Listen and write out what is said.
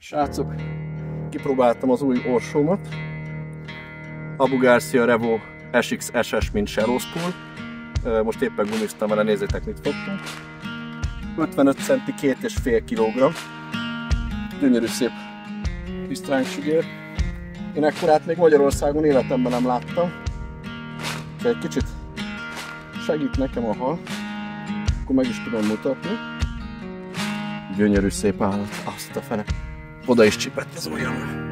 Srácok, kipróbáltam az új orsómat. Abu Garcia Revo SX SS mint Shallow Spool. Most éppen gumiztam vele, nézzétek mit fogtam. 55 centi, 2,5 kg. Gyönyörű szép kis stránksügér. Én ekkorát még Magyarországon életemben nem láttam. Ha egy kicsit segít nekem a hal, akkor meg is tudom mutatni. Gyönyörű szép állat, azt a fene. Oda is csipett az ujjam.